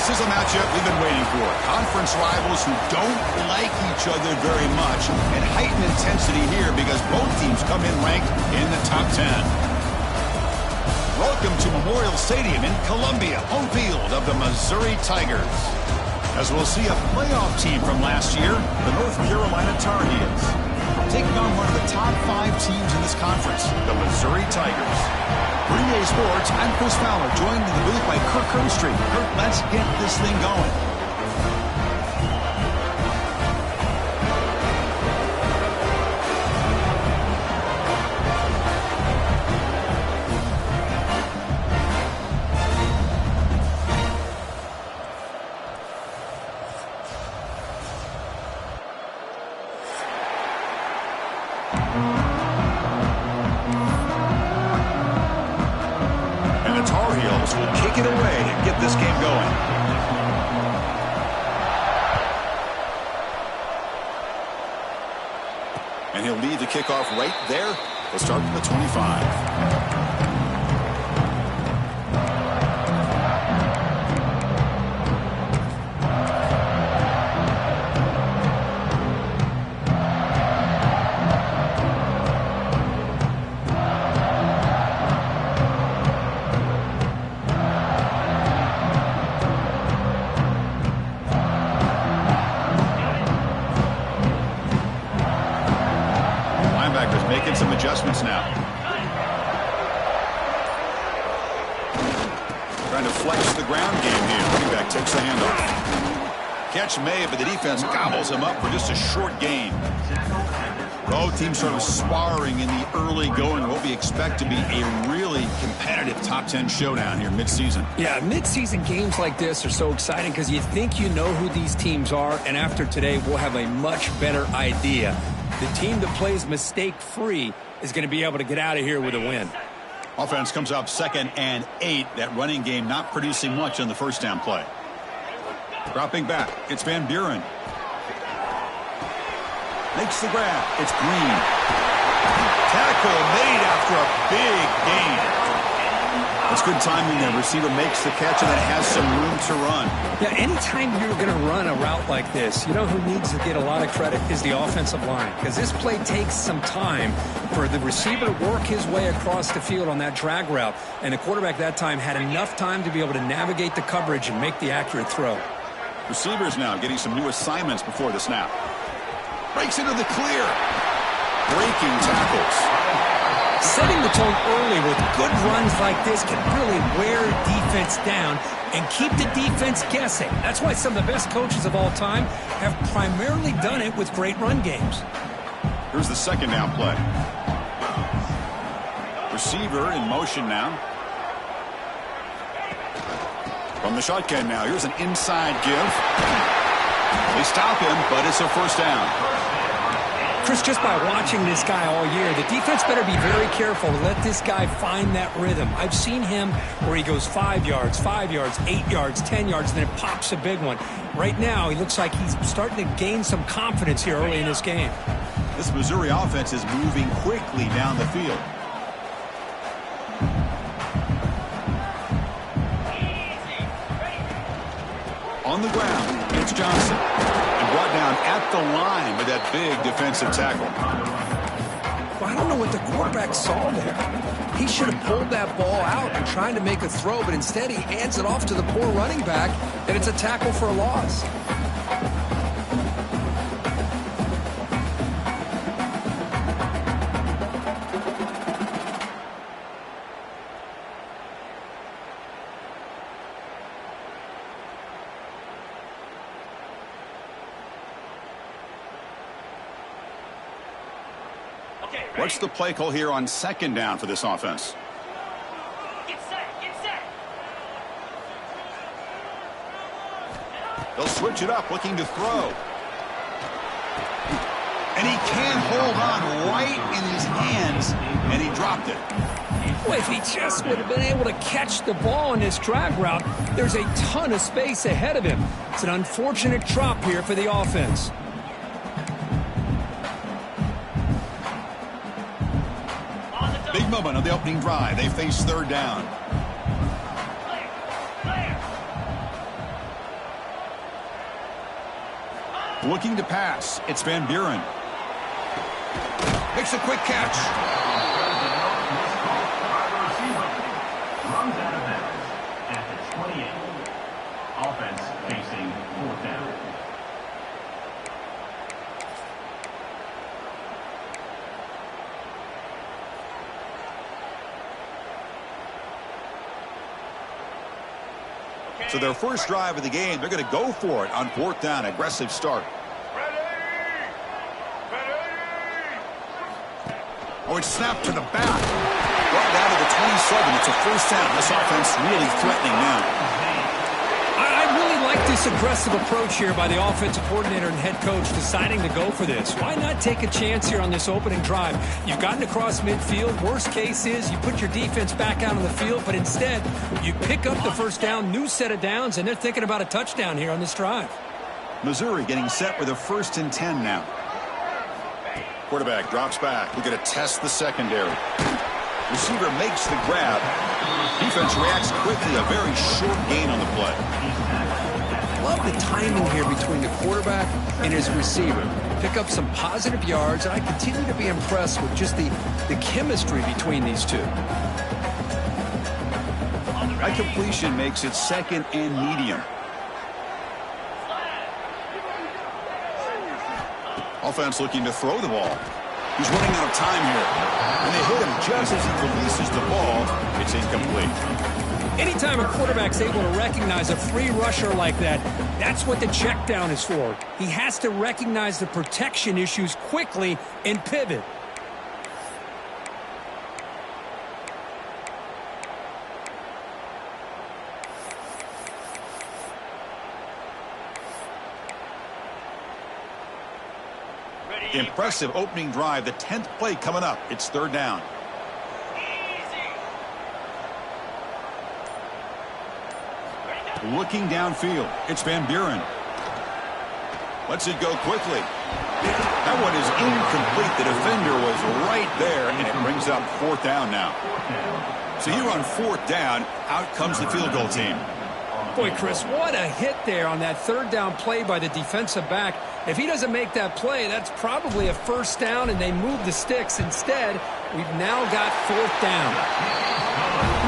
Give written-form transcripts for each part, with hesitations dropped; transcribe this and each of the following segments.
This is a matchup we've been waiting for. Conference rivals who don't like each other very much, and heightened intensity here because both teams come in ranked in the top 10. Welcome to Memorial Stadium in Columbia, home field of the Missouri Tigers. As we'll see a playoff team from last year, the North Carolina Tar Heels, taking on one of the top 5 teams in this conference, the Missouri Tigers. Green Day Sports, I'm Chris Fowler, joined in the booth by Kirk Herbstreit. Kirk, let's get this thing going. And he'll lead the kickoff right there. We'll start from the 25. Making some adjustments now. Trying to flex the ground game here. Running back takes the handoff. Catch made, but the defense gobbles him up for just a short gain. Both teams sort of sparring in the early going. What we expect to be a really competitive top 10 showdown here midseason. Yeah, midseason games like this are so exciting because you think you know who these teams are, and after today we'll have a much better idea. The team that plays mistake-free is going to be able to get out of here with a win. Offense comes up 2nd and 8. That running game not producing much on the first down play. Dropping back, it's Van Buren. Makes the grab. It's Green. Tackle made after a big gain. That's good timing there. Receiver makes the catch and then has some room to run. Yeah, anytime you're going to run a route like this, you know who needs to get a lot of credit is the offensive line. Because this play takes some time for the receiver to work his way across the field on that drag route. And the quarterback that time had enough time to be able to navigate the coverage and make the accurate throw. Receivers now getting some new assignments before the snap. Breaks into the clear. Breaking tackles. Setting the tone early with good runs like this can really wear defense down and keep the defense guessing. That's why some of the best coaches of all time have primarily done it with great run games. Here's the second down play. Receiver in motion now. From the shotgun now, here's an inside give. They stop him, but it's a first down. Chris, just by watching this guy all year, the defense better be very careful to let this guy find that rhythm. I've seen him where he goes 5 yards, 8 yards, 10 yards, and then it pops a big one. Right now, he looks like he's starting to gain some confidence here early in this game. This Missouri offense is moving quickly down the field. On the ground, it's Johnson. And brought down at the line with that big defensive tackle. Well, I don't know what the quarterback saw there. He should have pulled that ball out and tried to make a throw, but instead he hands it off to the poor running back, and it's a tackle for a loss. What's the play call here on second down for this offense? Get set. They'll switch it up, looking to throw. And he can hold on right in his hands, and he dropped it. Boy, if he just would have been able to catch the ball in this drag route, there's a ton of space ahead of him. It's an unfortunate drop here for the offense. Big moment on the opening drive. They face third down. Looking to pass. It's Van Buren. Makes a quick catch. Runs out of bounds at the 28. Offense facing 4th down. So their first drive of the game, they're going to go for it on 4th down. Aggressive start. Oh, it's snapped to the back. Brought down to the 27. It's a first down. This offense really threatening now. I really like this aggressive approach here by the offensive coordinator and head coach deciding to go for this. Why not take a chance here on this opening drive? You've gotten across midfield. Worst case is you put your defense back out on the field, but instead you pick up the first down, new set of downs, and they're thinking about a touchdown here on this drive. Missouri getting set with a 1st and 10 now. Quarterback drops back. We're going to test the secondary. Receiver makes the grab. Defense reacts quickly. A very short gain on the play. Love the timing here between the quarterback and his receiver. Pick up some positive yards, and I continue to be impressed with just the chemistry between these two. That completion makes it 2nd and medium. Offense looking to throw the ball. He's running out of time here. And they hit him just as he releases the ball. It's incomplete. Anytime a quarterback's able to recognize a free rusher like that, that's what the check down is for. He has to recognize the protection issues quickly and pivot. Impressive opening drive. The 10th play coming up. It's 3rd down. Looking downfield. It's Van Buren. Lets it go quickly. That one is incomplete. The defender was right there, and it brings up 4th down now. So here on 4th down, out comes the field goal team. Boy, Chris, what a hit there on that 3rd down play by the defensive back. If he doesn't make that play, that's probably a first down, and they move the sticks. Instead, we've now got 4th down.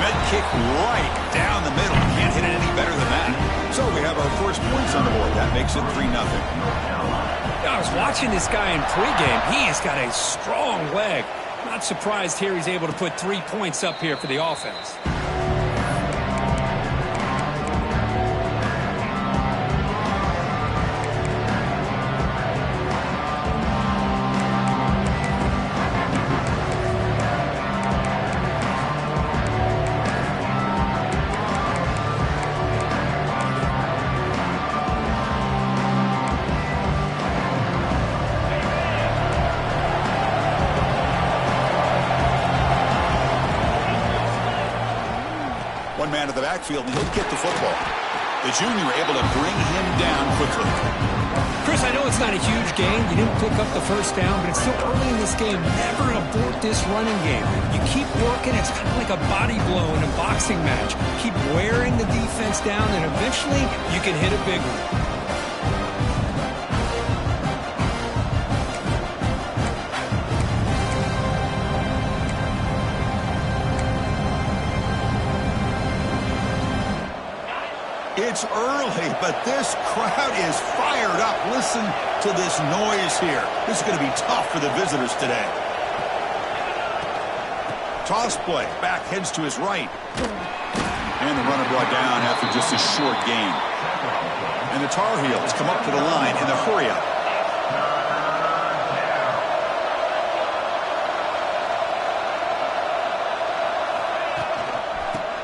Med kick right down the middle. Can't hit it any better than that. So we have our first points on the board. That makes it 3-0. I was watching this guy in pregame. He has got a strong leg. Not surprised here he's able to put 3 points up here for the offense. Man to the backfield, and he'll get the football. The junior able to bring him down quickly. Chris, I know it's not a huge gain. You didn't pick up the first down, but it's still early in this game. Never abort this running game. You keep working. It's kind of like a body blow in a boxing match. Keep wearing the defense down, and eventually you can hit a big one. It's early, but this crowd is fired up. Listen to this noise here. This is going to be tough for the visitors today. Toss play. Back heads to his right. And the runner brought down after just a short gain. And the Tar Heels come up to the line in the hurry-up.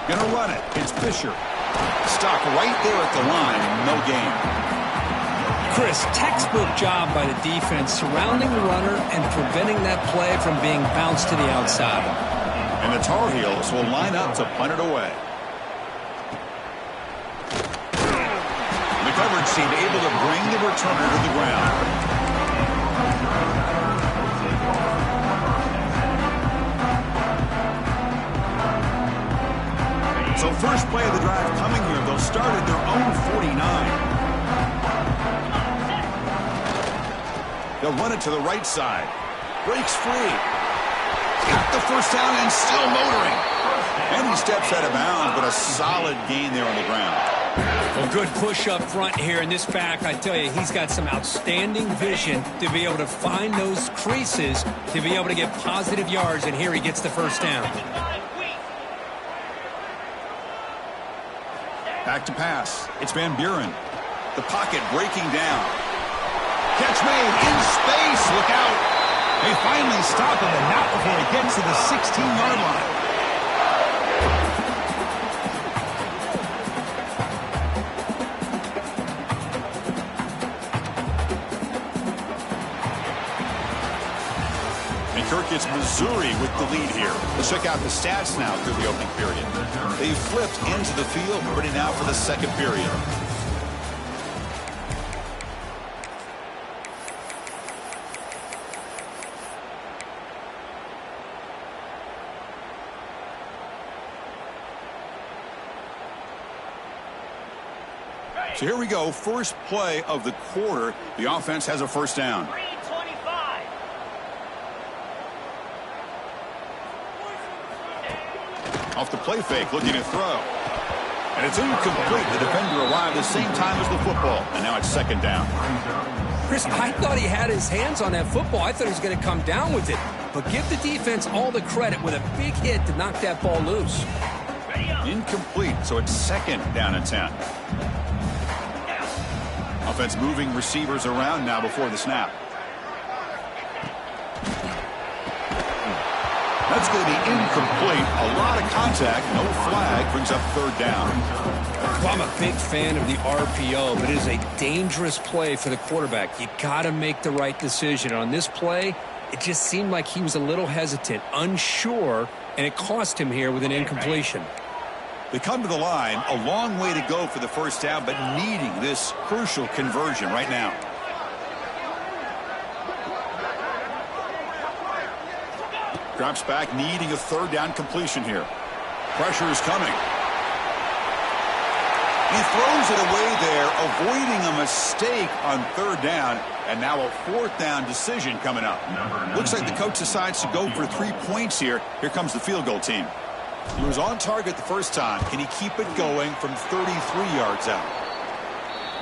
Gonna run it. It's Fisher. Stop right there at the line. No gain. Chris, textbook job by the defense surrounding the runner and preventing that play from being bounced to the outside. And the Tar Heels will line up to punt it away. The coverage team able to bring the returner to the ground. So first play of the drive coming here. They'll start at their own 49. They'll run it to the right side. Breaks free. Got the first down and still motoring. And he steps out of bounds, but a solid gain there on the ground. Well, good push up front here, and this back, I tell you, he's got some outstanding vision to be able to find those creases, to be able to get positive yards, and here he gets the first down. Back to pass. It's Van Buren. The pocket breaking down. Catch made in space. Look out. They finally stop him, and not before he gets to the 16-yard line. Kirk gets Missouri with the lead here. Let's check out the stats now through the opening period. They flipped into the field, ready now for the second period. So here we go. First play of the quarter. The offense has a first down. Off the play fake, looking to throw. And it's incomplete. The defender arrived the same time as the football. And now it's second down. Chris, I thought he had his hands on that football. I thought he was going to come down with it. But give the defense all the credit with a big hit to knock that ball loose. Incomplete, so it's second down and 10. Offense moving receivers around now before the snap. That's going to be incomplete. A lot of contact. No flag. Brings up third down. Well, I'm a big fan of the RPO, but it is a dangerous play for the quarterback. You got to make the right decision. On this play, it just seemed like he was a little hesitant, unsure, and it cost him here with an incompletion. They come to the line. A long way to go for the first down, but needing this crucial conversion right now. Drops back, needing a third down completion here. Pressure is coming. He throws it away there, avoiding a mistake on third down, and now a fourth down decision coming up. Looks like the coach decides to go for 3 points here. Here comes the field goal team. He was on target the first time. Can he keep it going from 33 yards out?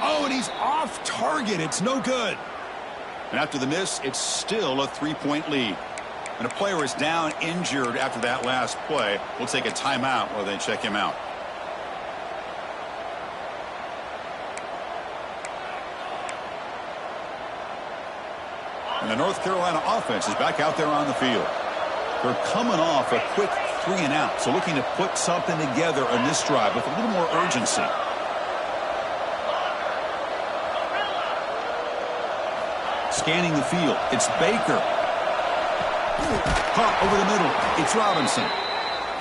Oh, and he's off target. It's no good. And after the miss, it's still a 3-point lead. And a player is down injured after that last play. We'll take a timeout while they check him out. And the North Carolina offense is back out there on the field. They're coming off a quick 3-and-out, so looking to put something together on this drive with a little more urgency. Scanning the field, it's Baker. Caught over the middle. It's Robinson.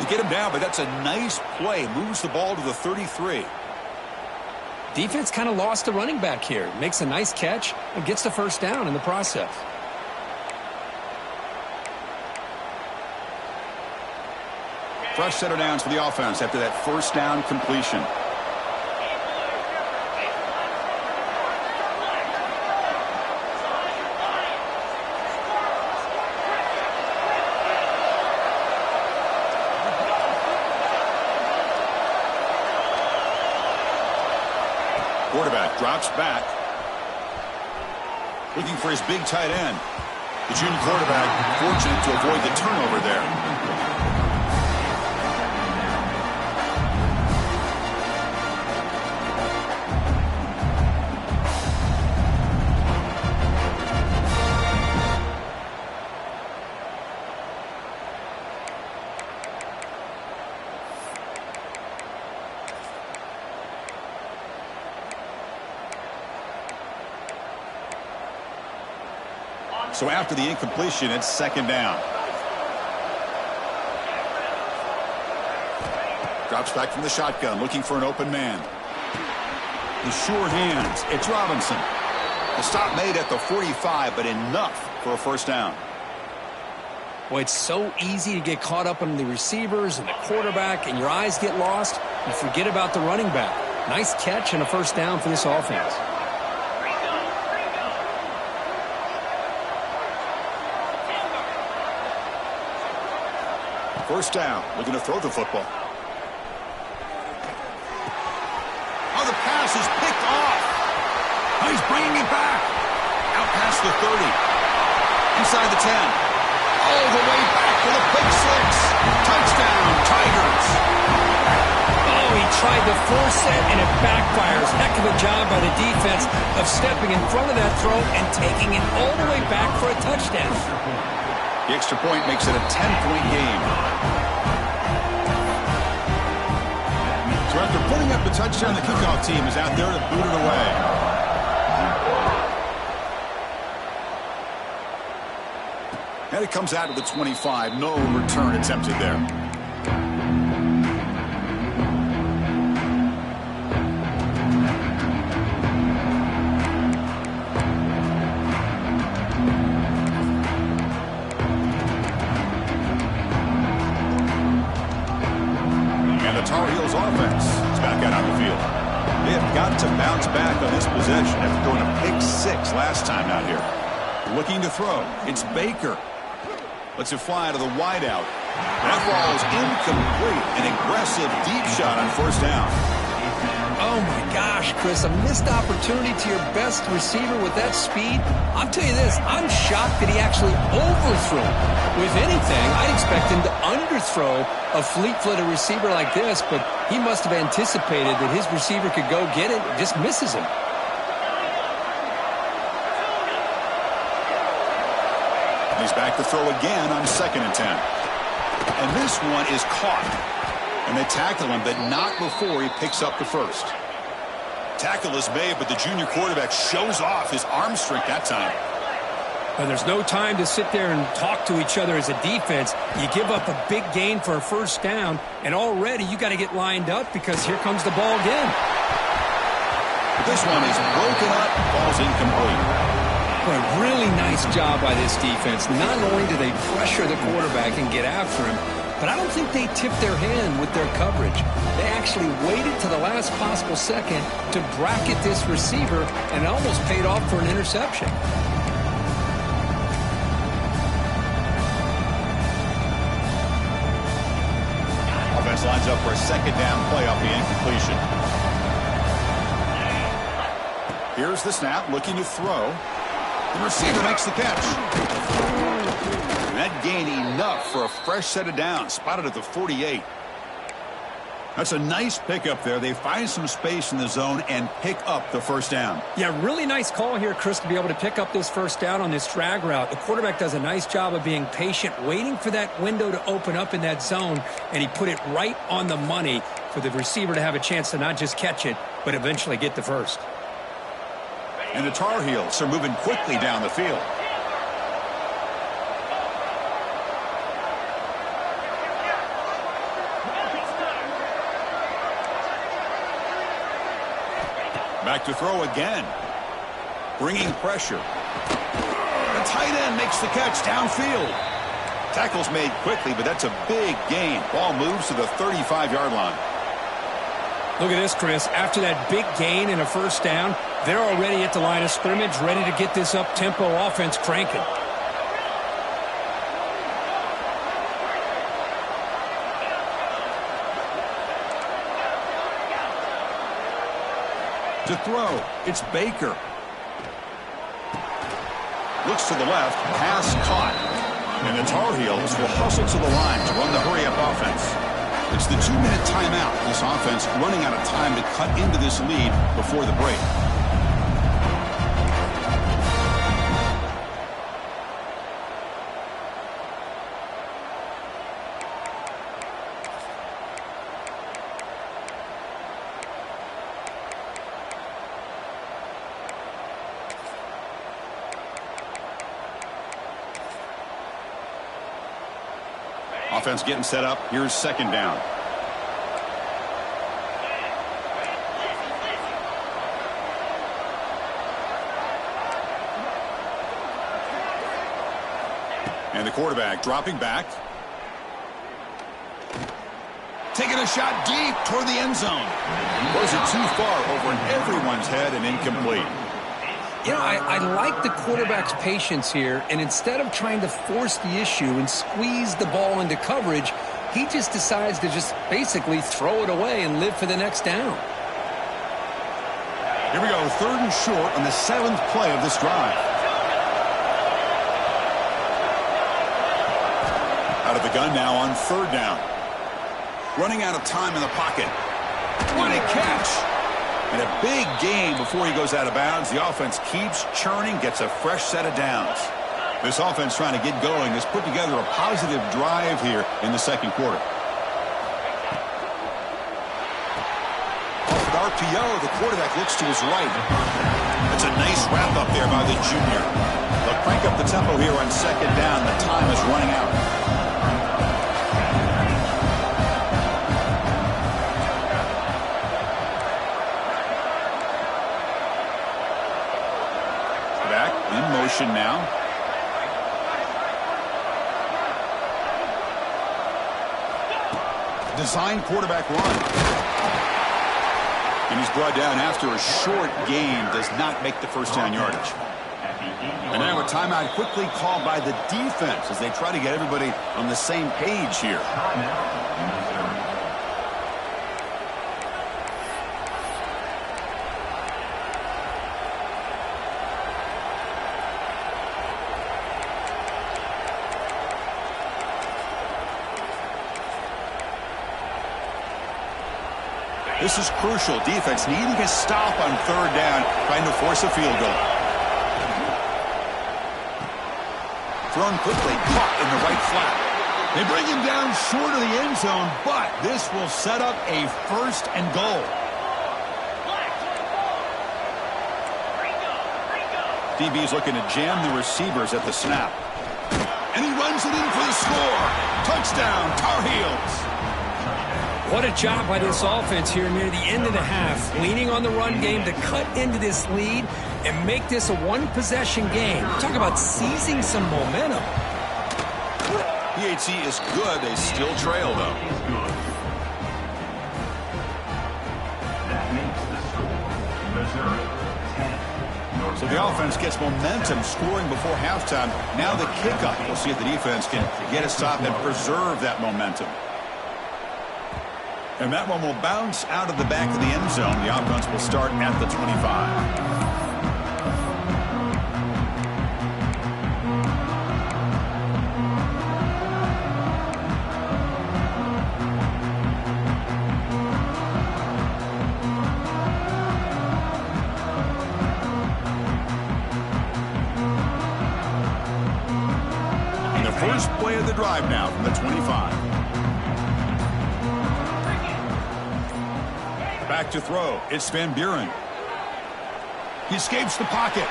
They get him down, but that's a nice play. Moves the ball to the 33. Defense kind of lost the running back here. Makes a nice catch and gets the first down in the process. Fresh set of downs for the offense after that first down completion. Quarterback drops back. Looking for his big tight end. The junior quarterback fortunate to avoid the turnover there. So after the incompletion, it's second down. Drops back from the shotgun, looking for an open man. The sure hands. It's Robinson. The stop made at the 45, but enough for a first down. Boy, it's so easy to get caught up on the receivers and the quarterback, and your eyes get lost. You forget about the running back. Nice catch and a first down for this offense. First down, looking to throw the football. Oh, the pass is picked off. Oh, he's bringing it back. Out past the 30. Inside the 10. All the way back for the pick six. Touchdown, Tigers. Oh, he tried to force it, and it backfires. Heck of a job by the defense of stepping in front of that throw and taking it all the way back for a touchdown. The extra point makes it a 10-point game. So after putting up the touchdown, the kickoff team is out there to boot it away. And it comes out to the 25. No return attempted there. Offense is back out on the field. They have got to bounce back on this possession after throwing a pick six last time out here. Looking to throw. It's Baker. Lets it fly to the wideout. That ball is incomplete. An aggressive deep shot on first down. Oh, my gosh, Chris, a missed opportunity to your best receiver with that speed. I'll tell you this, I'm shocked that he actually overthrew. With anything, I'd expect him to underthrow a fleet-footed receiver like this, but he must have anticipated that his receiver could go get it and just misses him. He's back to throw again on 2nd and 10. And this one is caught. And they tackle him, but not before he picks up the first. Tackle is made, but the junior quarterback shows off his arm strength that time. Well, there's no time to sit there and talk to each other as a defense. You give up a big gain for a first down, and already you got to get lined up because here comes the ball again. This one is broken up, ball's incomplete. Boy, really nice job by this defense. Not only do they pressure the quarterback and get after him, but I don't think they tipped their hand with their coverage. They actually waited to the last possible second to bracket this receiver, and it almost paid off for an interception. Offense lines up for a 2nd down play off the incompletion. Here's the snap, looking to throw. The receiver makes the catch. That gain enough for a fresh set of downs, spotted at the 48. That's a nice pickup there. They find some space in the zone and pick up the first down. Yeah, really nice call here, Chris, to be able to pick up this first down on this drag route. The quarterback does a nice job of being patient, waiting for that window to open up in that zone, and he put it right on the money for the receiver to have a chance to not just catch it, but eventually get the first. And the Tar Heels are moving quickly down the field. Back to throw again. Bringing pressure. The tight end makes the catch downfield. Tackle's made quickly, but that's a big gain. Ball moves to the 35-yard line. Look at this, Chris. After that big gain and a first down, they're already at the line of scrimmage, ready to get this up-tempo offense cranking. To throw, it's Baker. Looks to the left, pass caught. And the Tar Heels will hustle to the line to run the hurry-up offense. It's the 2-minute timeout. This offense running out of time to cut into this lead before the break. Offense getting set up. Here's 2nd down. And the quarterback dropping back. Taking a shot deep toward the end zone. Was it too far over everyone's head and incomplete? You know, I like the quarterback's patience here, and instead of trying to force the issue and squeeze the ball into coverage, he just decides to just basically throw it away and live for the next down. Here we go, 3rd and short on the 7th play of this drive. Out of the gun now on 3rd down. Running out of time in the pocket. What a catch! And a big gain before he goes out of bounds. The offense keeps churning, gets a fresh set of downs. This offense trying to get going has put together a positive drive here in the 2nd quarter. Off with RPO, the quarterback looks to his right. That's a nice wrap up there by the junior. They'll crank up the tempo here on 2nd down. The time is running out. Back in motion now. Design quarterback run. And he's brought down after a short gain. Does not make the first down yardage. And now a timeout quickly called by the defense as they try to get everybody on the same page here. This is crucial. Defense needing a stop on 3rd down, trying to force a field goal. Thrown quickly, caught in the right flat. They bring him down short of the end zone, but this will set up a 1st and goal. DB's looking to jam the receivers at the snap. And he runs it in for the score. Touchdown, Tar Heels. What a job by this offense here near the end of the half, leaning on the run game to cut into this lead and make this a one-possession game. Talk about seizing some momentum. PHC is good. They still trail, though. That makes the score Missouri 10. So the offense gets momentum scoring before halftime. Now the kickoff. We'll see if the defense can get a stop and preserve that momentum. And that one will bounce out of the back of the end zone. The offense will start at the 25. And the first play of the drive now from the 25. Back to throw. It's Van Buren. He escapes the pocket.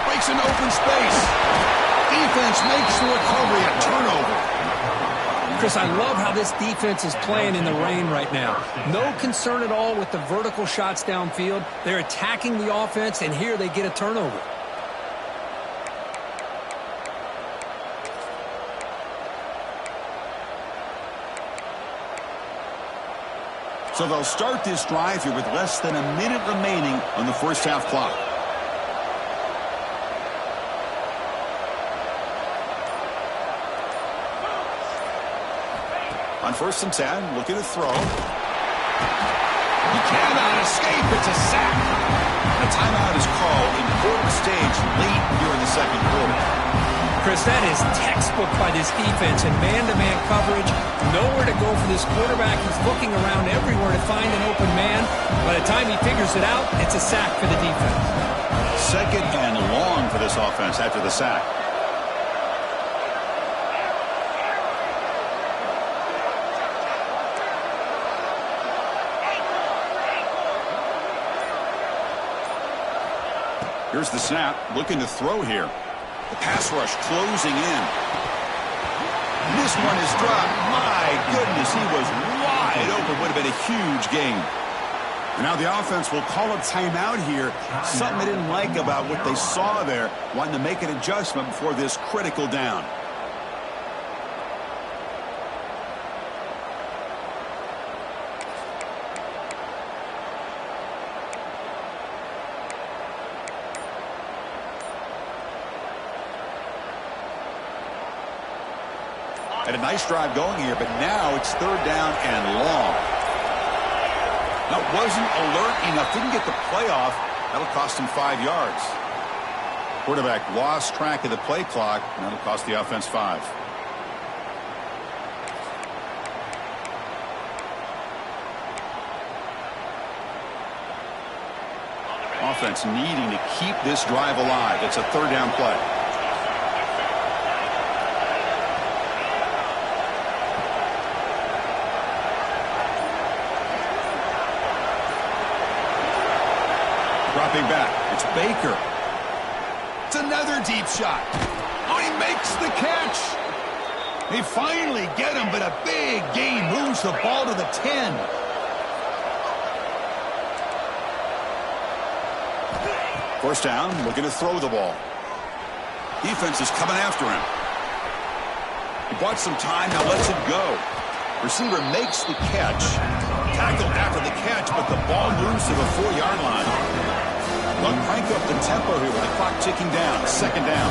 Breaks into open space. Defense makes the recovery. A turnover. Chris, I love how this defense is playing in the rain right now. No concern at all with the vertical shots downfield. They're attacking the offense, and here they get a turnover. So they'll start this drive here with less than a minute remaining on the first half clock. On 1st and 10, looking to throw. He cannot escape. It's a sack. A timeout is called. Important stage late here in the 2nd quarter. Chris, that is textbook by this defense and man-to-man coverage. Nowhere to go for this quarterback. He's looking around everywhere to find an open man. By the time he figures it out, it's a sack for the defense. 2nd and long for this offense after the sack. Here's the snap. Looking to throw here. The pass rush closing in. This one is dropped. My goodness, he was wide open. Would have been a huge gain. And now the offense will call a timeout here. Something they didn't like about what they saw there. Wanting to make an adjustment before this critical down. Had a nice drive going here, but now it's third down and long. That wasn't alert enough. Didn't get the play off. That'll cost him 5 yards. Quarterback lost track of the play clock, and that'll cost the offense 5. Offense needing to keep this drive alive. It's a third down play. Dropping back. It's Baker. It's another deep shot. Oh, he makes the catch. They finally get him, but a big gain moves the ball to the 10. First down, looking to throw the ball. Defense is coming after him. He bought some time, now lets it go. Receiver makes the catch. Tackled after the catch, but the ball moves to the 4-yard line. They'll crank up the tempo here with the clock ticking down. Second down.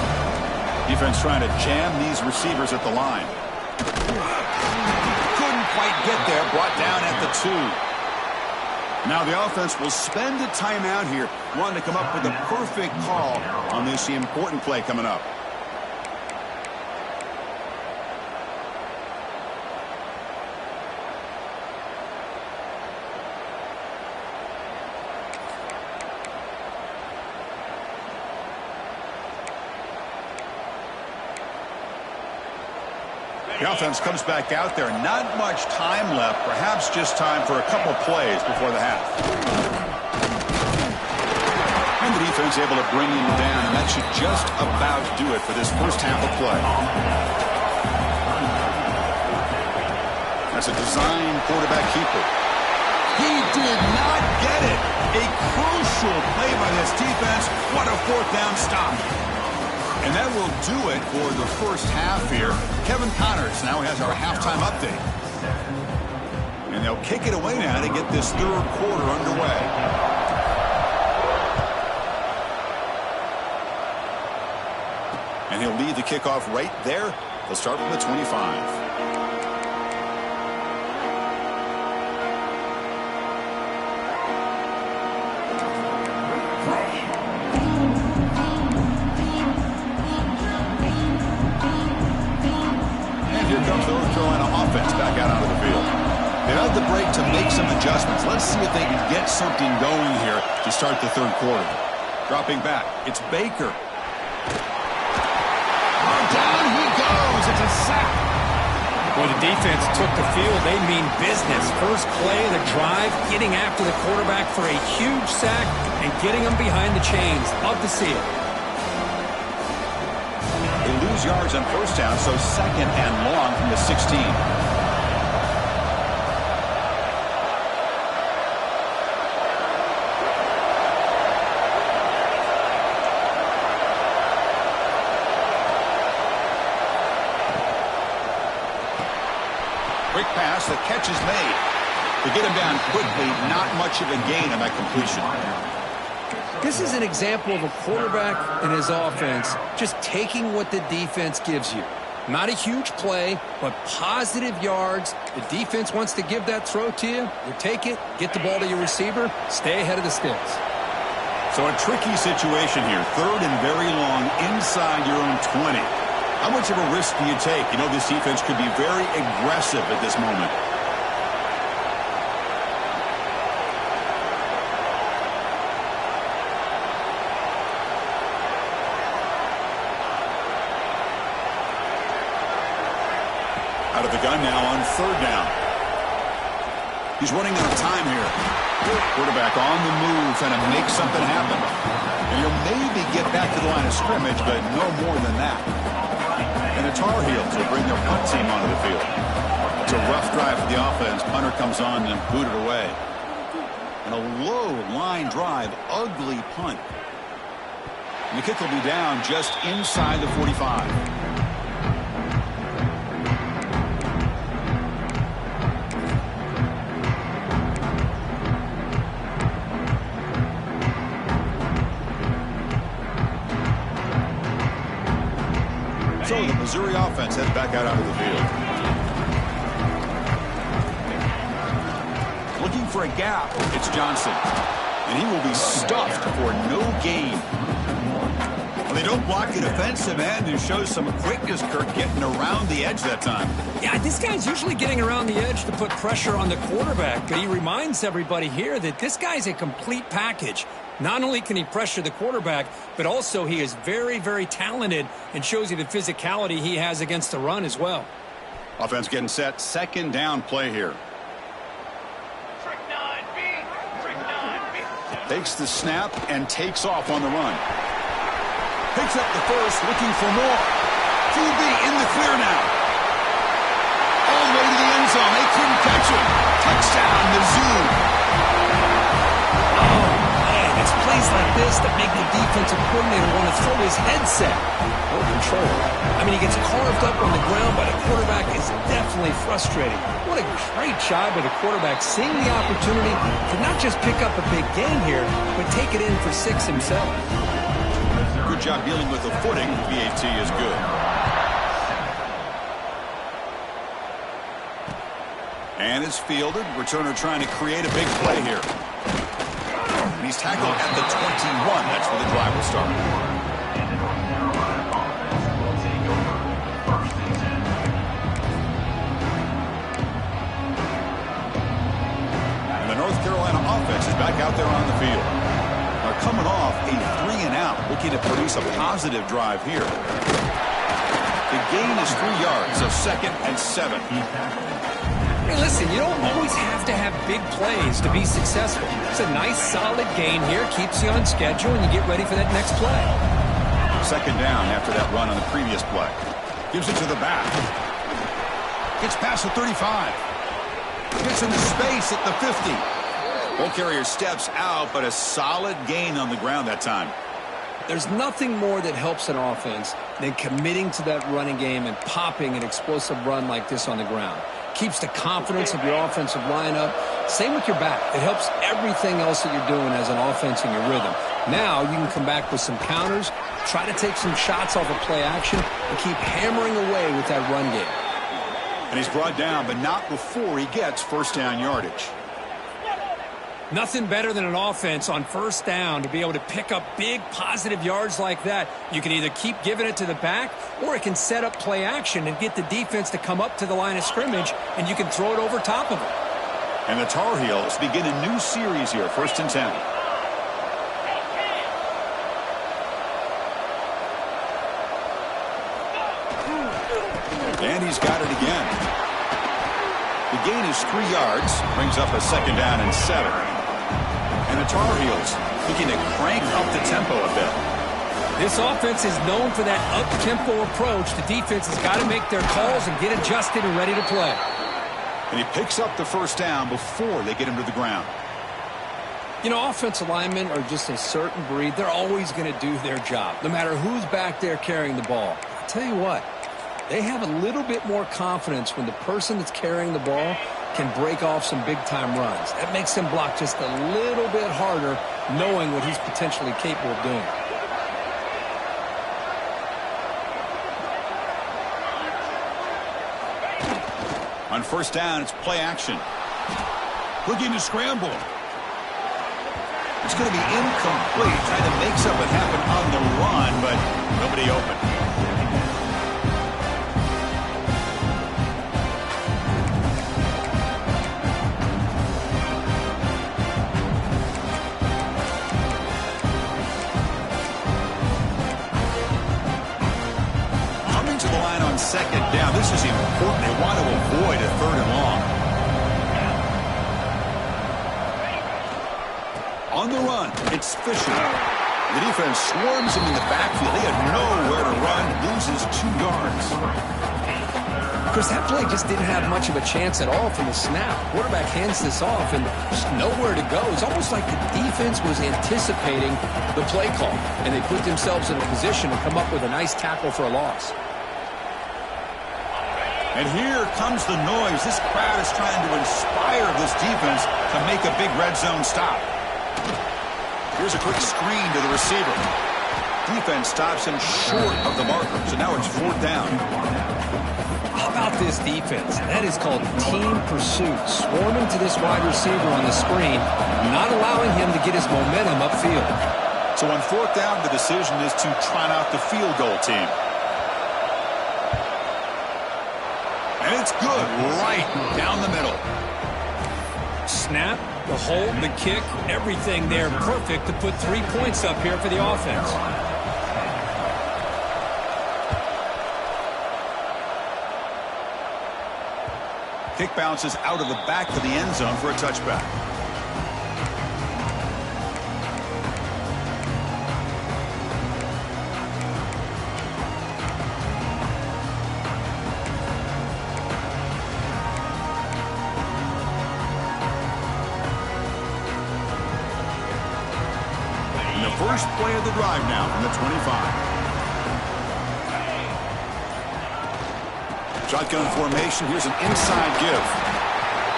Defense trying to jam these receivers at the line. Couldn't quite get there. Brought down at the 2. Now the offense will spend a timeout here, wanting to come up with the perfect call on this important play coming up. The offense comes back out there. Not much time left. Perhaps just time for a couple plays before the half. And the defense able to bring him down, and that should just about do it for this first half of play. That's a design quarterback keeper. He did not get it. A crucial play by this defense. What a fourth down stop. And that will do it for the first half here. Kevin Connors now has our halftime update. And they'll kick it away now to get this third quarter underway. And he'll lead the kickoff right there. They'll start from the 25. Back out onto the field. They had the break to make some adjustments. Let's see if they can get something going here to start the third quarter. Dropping back. It's Baker. Oh, down he goes. It's a sack. Well, the defense took the field. They mean business. First play of the drive, getting after the quarterback for a huge sack and getting him behind the chains. Love to see it. They lose yards on first down, so second and long from the 16. Quick pass, the catch is made. To get him down quickly, not much of a gain on that completion. This is an example of a quarterback and his offense just taking what the defense gives you. Not a huge play, but positive yards. The defense wants to give that throw to you. You take it, get the ball to your receiver, stay ahead of the sticks. So a tricky situation here. Third and very long inside your own 20. How much of a risk do you take? You know, this defense could be very aggressive at this moment. Out of the gun now on third down. He's running out of time here. Quarterback on the move, trying to make something happen. And he'll maybe get back to the line of scrimmage, but no more than that. And the Tar Heels will bring their punt team onto the field. It's a rough drive for the offense. Punter comes on and booted away. And a low line drive, ugly punt. And the kick will be down just inside the 45. So the Missouri offense heads back out onto the field. for a gap. It's Johnson. And he will be stuffed for no gain. Well, they don't block the defensive end and show some quickness, Kirk, getting around the edge that time. Yeah, this guy's usually getting around the edge to put pressure on the quarterback, but he reminds everybody here that this guy's a complete package. Not only can he pressure the quarterback, but also he is very, very talented and shows you the physicality he has against the run as well. Offense getting set. Second down play here. Takes the snap and takes off on the run. Picks up the first, looking for more. QB in the clear now. All the way to the end zone. They couldn't catch him. Touchdown, Mizzou. Oh, man, it's plays like this that make the defensive coordinator want to throw his headset. No control. I mean, he gets carved up on the ground by the quarterback. It's definitely frustrating. What a great job by the quarterback seeing the opportunity to not just pick up a big gain here, but take it in for 6 himself. Good job dealing with the footing. BAT is good. And it's fielded. Returner trying to create a big play here. And he's tackled at the 21. That's where the drive will start. And the North Carolina offense is back out there on the field. They're coming off a 3-and-out, looking to produce a positive drive here. The gain is 3 yards, so 2nd and 7. Hey, listen, you don't always have to have big plays to be successful. It's a nice, solid gain here, keeps you on schedule, and you get ready for that next play. 2nd down after that run on the previous play. Gives it to the back. Gets past the 35. Gets into space at the 50. Ball carrier steps out, but a solid gain on the ground that time. There's nothing more that helps an offense than committing to that running game and popping an explosive run like this on the ground. Keeps the confidence of your offensive lineup. Same with your back. It helps everything else that you're doing as an offense in your rhythm. Now you can come back with some counters, try to take some shots off of play action, and keep hammering away with that run game. And he's brought down, but not before he gets first down yardage. Nothing better than an offense on first down to be able to pick up big positive yards like that. You can either keep giving it to the back, or it can set up play action and get the defense to come up to the line of scrimmage, and you can throw it over top of it. And the Tar Heels begin a new series here, 1st and 10. And he's got it again. The gain is 3 yards, brings up a 2nd down and 7. And the Tar Heels looking to crank up the tempo a bit. This offense is known for that up-tempo approach. The defense has got to make their calls and get adjusted and ready to play. And he picks up the first down before they get him to the ground. You know, offensive linemen are just a certain breed. They're always going to do their job, no matter who's back there carrying the ball. I'll tell you what, they have a little bit more confidence when the person that's carrying the ball can break off some big-time runs. That makes them block just a little bit harder, knowing what he's potentially capable of doing. On first down, it's play action. Looking to scramble. It's going to be incomplete. Trying to make something happen on the run, but nobody open. Coming to the line on 2nd down. This is important. They want to avoid a 3rd and long. On the run, it's Fisher. The defense swarms him in the backfield. They have nowhere to run. Loses 2 yards. Chris, that play just didn't have much of a chance at all from the snap. Quarterback hands this off and just nowhere to go. It's almost like the defense was anticipating the play call, and they put themselves in a position to come up with a nice tackle for a loss. And here comes the noise. This crowd is trying to inspire this defense to make a big red zone stop. Here's a quick screen to the receiver. Defense stops him short of the marker, so now it's 4th down. How about this defense. That is called team pursuit. Swarming to this wide receiver on the screen, not allowing him to get his momentum upfield. So on fourth down, the decision is to trot out the field goal team. And it's good right down the middle. Snap, the hold, the kick, everything there perfect to put 3 points up here for the offense. Kick bounces out of the back of the end zone for a touchback. And the first play of the drive now from the 25. Shotgun formation. Here's an inside give.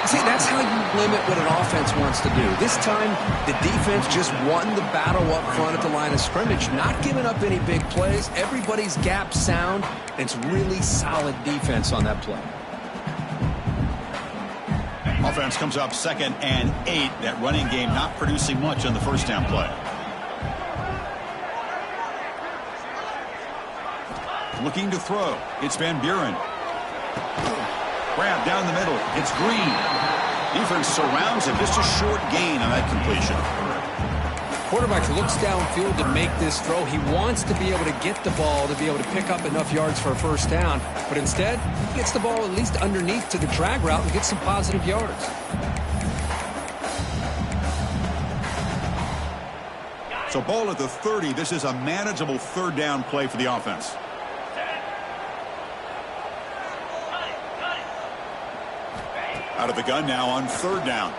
See, that's how you limit what an offense wants to do. This time, the defense just won the battle up front at the line of scrimmage, not giving up any big plays. Everybody's gap sound. It's really solid defense on that play. Offense comes up 2nd and 8. That running game not producing much on the first down play. Looking to throw. It's Van Buren. Grab down the middle. It's Green. Defense surrounds him. Just a short gain on that completion. Quarterback looks downfield to make this throw. He wants to be able to get the ball to be able to pick up enough yards for a first down. But instead, he gets the ball at least underneath to the drag route and gets some positive yards. So ball at the 30. This is a manageable third down play for the offense. Out of the gun now on third down.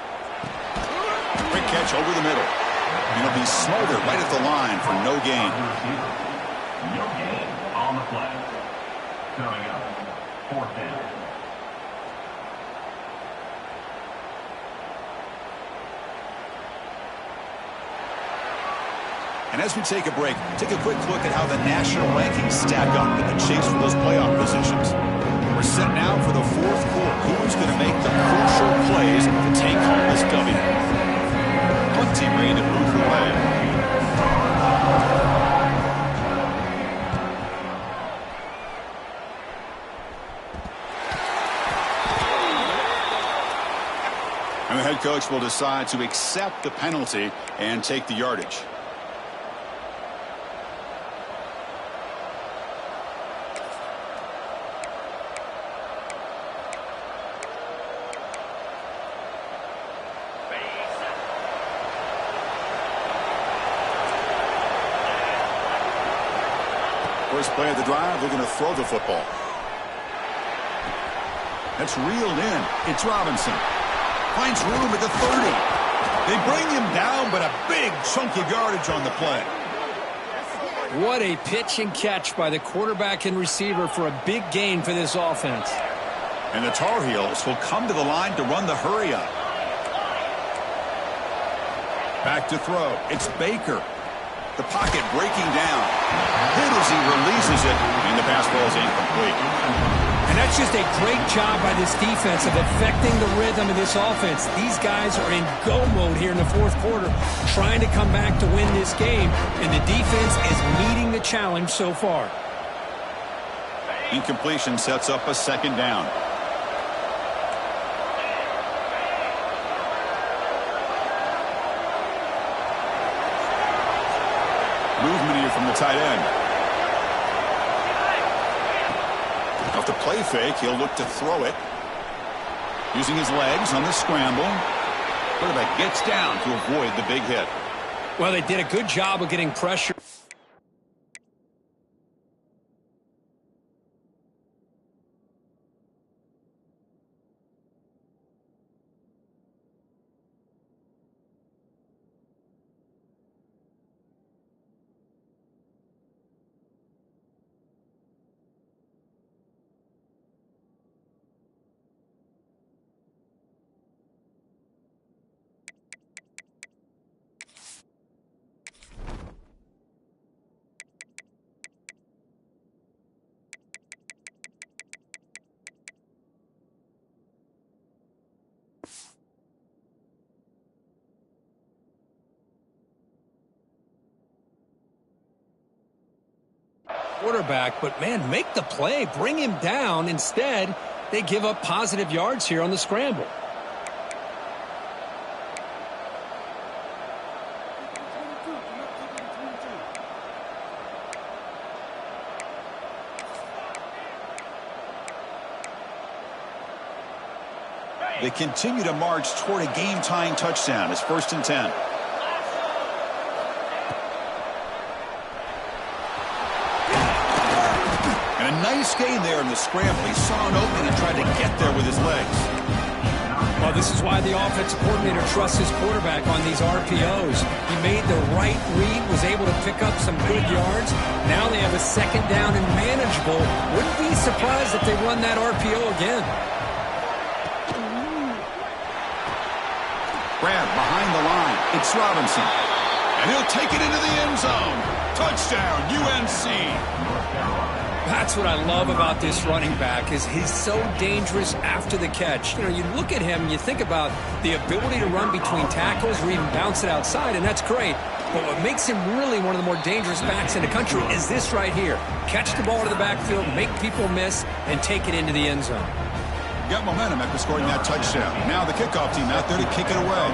Quick catch over the middle. And he'll be smothered right at the line for no gain. No gain on the play. Coming up, fourth down. And as we take a break, take a quick look at how the national rankings stack up in the chase for those playoff positions. We're set now for the fourth quarter. Who's going to make the crucial plays to take home this W? Plenty rain to move away. And the head coach will decide to accept the penalty and take the yardage. First play of the drive, they're going to throw the football. That's reeled in. It's Robinson. Finds room at the 30. They bring him down, but a big chunk of yardage on the play. What a pitch and catch by the quarterback and receiver for a big gain for this offense. And the Tar Heels will come to the line to run the hurry up. Back to throw. It's Baker. The pocket breaking down. Hit as he releases it, and the pass ball is incomplete. And that's just a great job by this defense of affecting the rhythm of this offense. These guys are in go mode here in the fourth quarter, trying to come back to win this game, and the defense is meeting the challenge so far. Incompletion sets up a second down. Movement here from the tight end. Off the play fake, he'll look to throw it. Using his legs on the scramble. Quarterback gets down to avoid the big hit. Well, they did a good job of getting pressure. quarterback, but, man, make the play. Bring him down. Instead, they give up positive yards here on the scramble. They continue to march toward a game-tying touchdown. It's 1st and 10. And a nice gain there in the scramble. He saw an opening and tried to get there with his legs. Well, this is why the offensive coordinator trusts his quarterback on these RPOs. He made the right read, was able to pick up some good yards. Now they have a 2nd down and manageable. Wouldn't be surprised if they run that RPO again. Grab behind the line. It's Robinson. And he'll take it into the end zone. Touchdown, UNC. That's what I love about this running back is he's so dangerous after the catch. You know, you look at him and you think about the ability to run between tackles or even bounce it outside, and that's great. But what makes him really one of the more dangerous backs in the country is this right here. Catch the ball to the backfield, make people miss, and take it into the end zone. Got momentum after scoring that touchdown. Now the kickoff team out there to kick it away.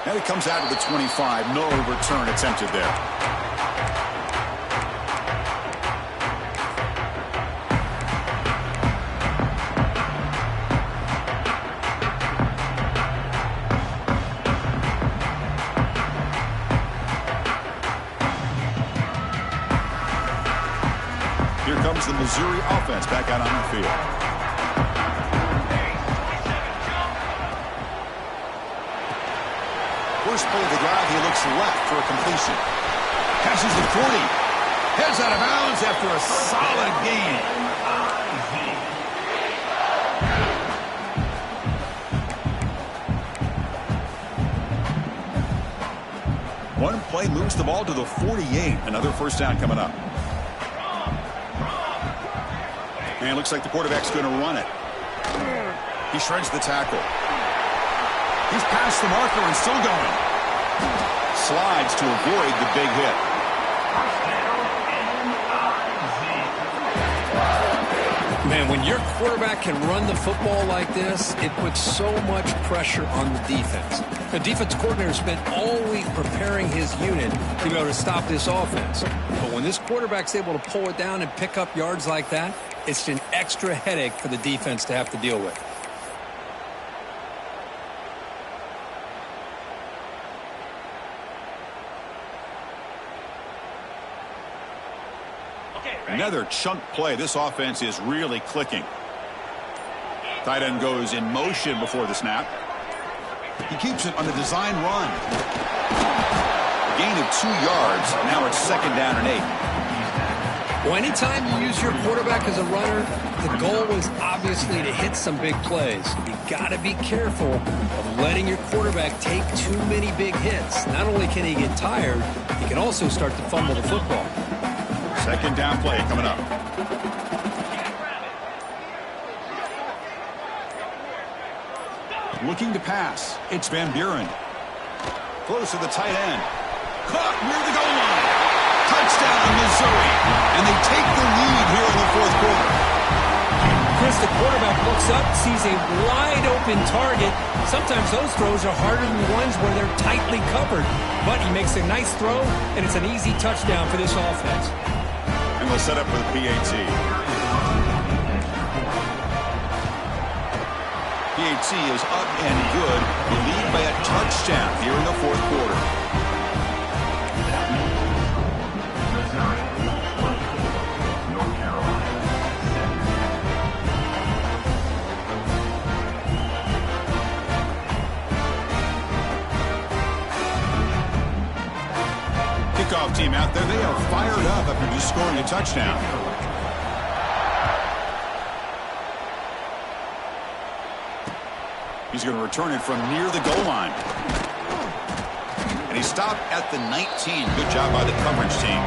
Now he comes out to the 25. No return attempted there. Here comes the Missouri offense back out on the field. First play of the drive, he looks left for a completion. Passes the 40. Heads out of bounds after a solid gain. One play moves the ball to the 48. Another 1st down coming up. And it looks like the quarterback's going to run it. He shreds the tackle. He's past the marker and still going. Slides to avoid the big hit. Man, when your quarterback can run the football like this, it puts so much pressure on the defense. The defense coordinator spent all week preparing his unit to be able to stop this offense. But when this quarterback's able to pull it down and pick up yards like that, it's an extra headache for the defense to have to deal with. Another chunk play. This offense is really clicking. Tight end goes in motion before the snap. He keeps it on the design run. Gain of 2 yards. Now it's 2nd down and 8. Well, anytime you use your quarterback as a runner, the goal is obviously to hit some big plays. You got to be careful of letting your quarterback take too many big hits. Not only can he get tired, he can also start to fumble the football. 2nd down play coming up. Looking to pass. It's Van Buren. Close to the tight end. Caught near the goal line. Touchdown, Missouri. And they take the lead here in the 4th quarter. Chris, the quarterback looks up, sees a wide-open target. Sometimes those throws are harder than the ones where they're tightly covered. But he makes a nice throw, and it's an easy touchdown for this offense. And they'll set up for the PAT. PAT is up and good. They lead by a touchdown here in the 4th quarter. Kickoff team out there. They are fired up after just scoring a touchdown. He's going to return it from near the goal line. And he stopped at the 19. Good job by the coverage team.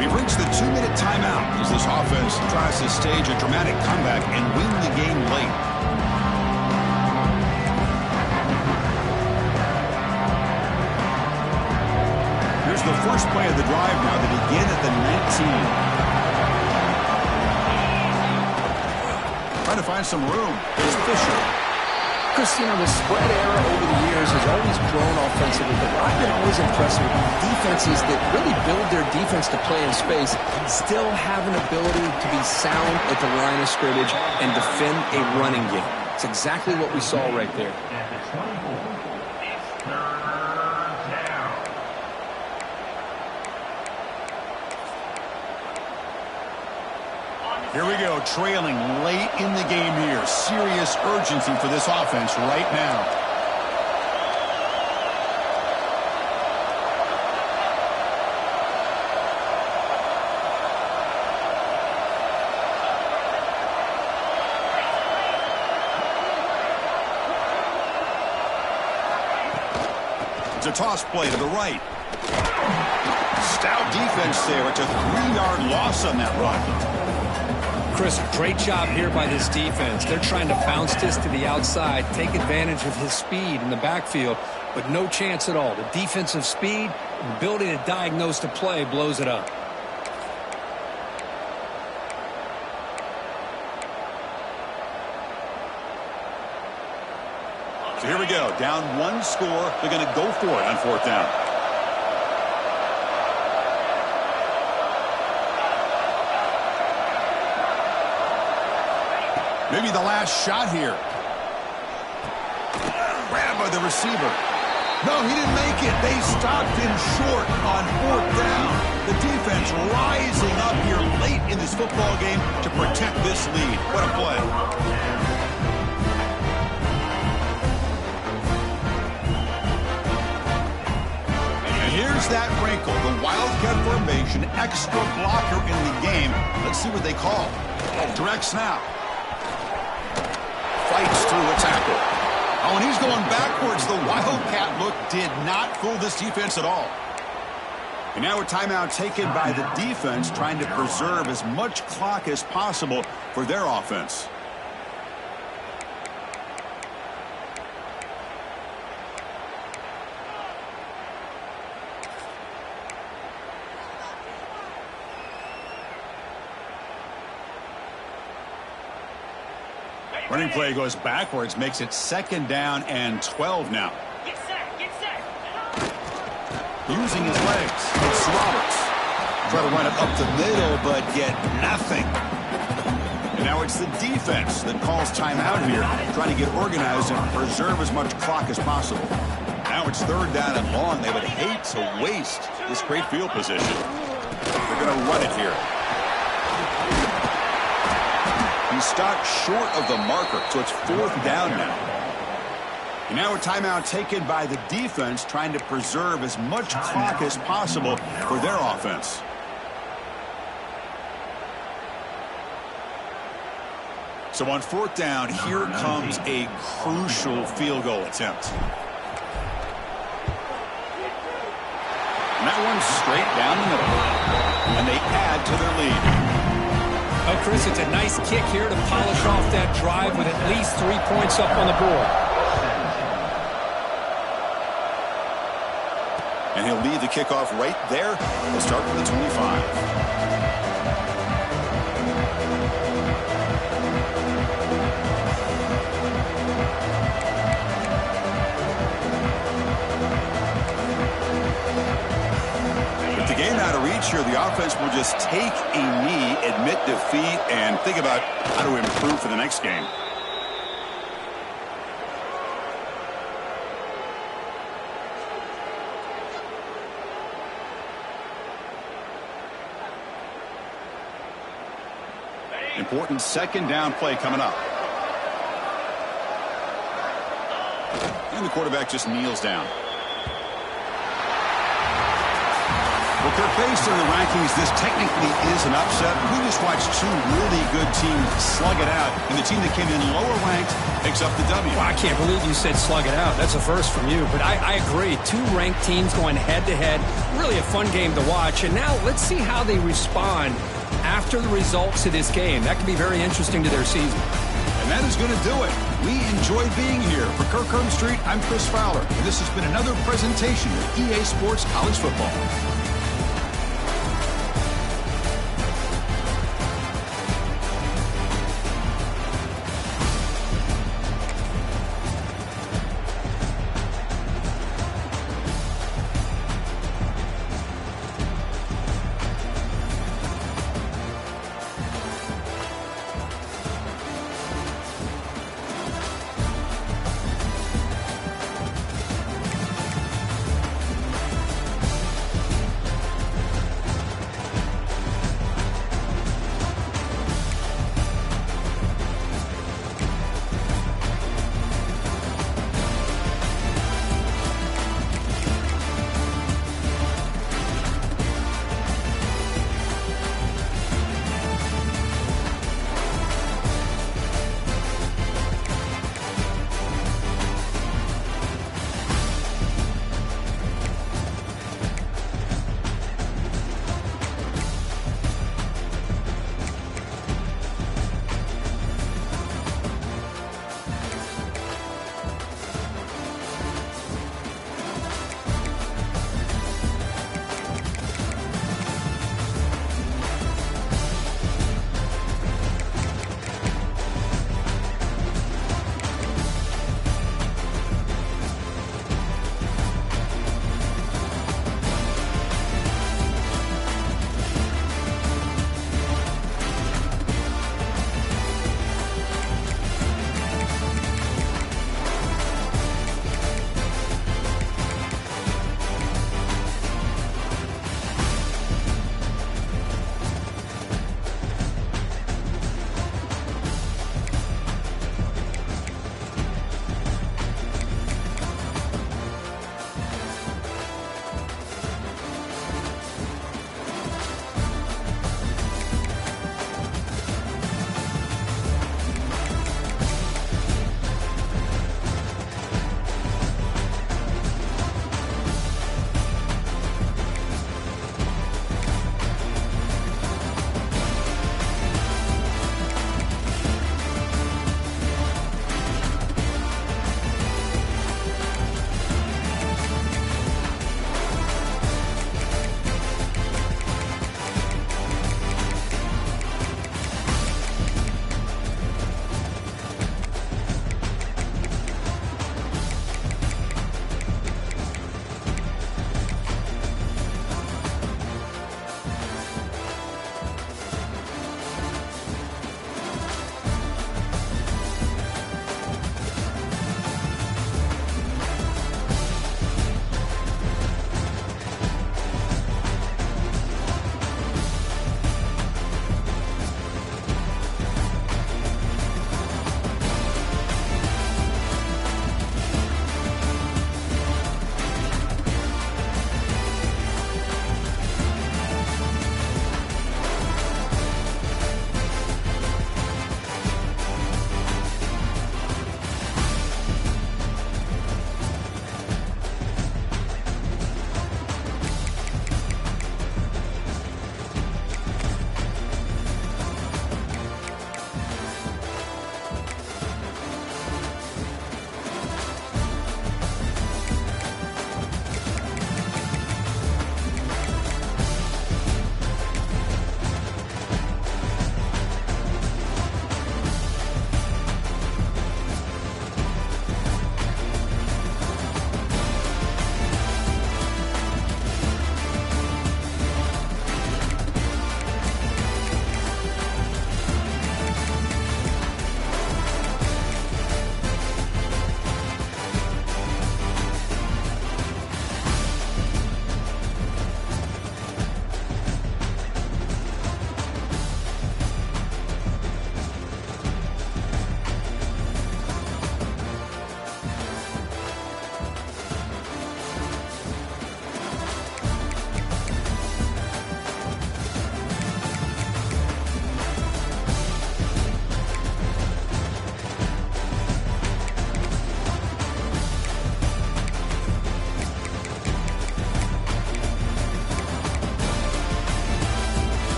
We've reached the 2-minute timeout as this offense tries to stage a dramatic comeback and win the game late. the first play of the drive now. They begin at the 19. Trying to find some room. Here's Fisher. Chris, the spread era over the years has always grown offensively, but I've been always impressed with defenses that really build their defense to play in space, still have an ability to be sound at the line of scrimmage and defend a running game. It's exactly what we saw right there. Here we go, trailing late in the game here. Serious urgency for this offense right now. It's a toss play to the right. Stout defense there. It's a 3-yard loss on that run. Chris, great job here by this defense. They're trying to bounce this to the outside, take advantage of his speed in the backfield, but no chance at all. The defensive speed, the ability to diagnose the play blows it up. So here we go. Down one score. They're going to go for it on 4th down. Maybe the last shot here. Grabbed by the receiver. No, he didn't make it. They stopped him short on 4th down. The defense rising up here late in this football game to protect this lead. What a play. And here's that wrinkle. The Wildcat formation, extra blocker in the game. Let's see what they call. Direct snap. Fights through a tackle. Oh, and he's going backwards. The Wildcat look did not fool this defense at all. And now a timeout taken by the defense, trying to preserve as much clock as possible for their offense. Running play goes backwards, makes it 2nd down and 12 now. Get set, get set. Using his legs, it's Roberts. Try to run it up the middle, but get nothing. And now it's the defense that calls timeout here, trying to get organized and preserve as much clock as possible. Now it's 3rd down and long. They would hate to waste this great field position. They're going to run it here. He stopped short of the marker, so it's 4th down now. And now a timeout taken by the defense, trying to preserve as much clock as possible for their offense. So on 4th down, here comes a crucial field goal attempt. And that one's straight down the middle. And they add to their lead. Oh, Chris, it's a nice kick here to polish off that drive with at least 3 points up on the board. And he'll lead the kickoff right there. We'll start from the 25. With the game out of reach here, the offense will just take a knee, admit defeat, and think about how to improve for the next game. Important 2nd down play coming up. And the quarterback just kneels down. Well, Kirk, based on the rankings, this technically is an upset. We just watched 2 really good teams slug it out, and the team that came in lower ranked picks up the W. Well, I can't believe you said slug it out. That's a first from you, but I agree. 2 ranked teams going head-to-head. Really a fun game to watch, and now let's see how they respond after the results of this game. That could be very interesting to their season. And that is going to do it. We enjoy being here. For Kirk Street, I'm Chris Fowler, and this has been another presentation of EA Sports College Football.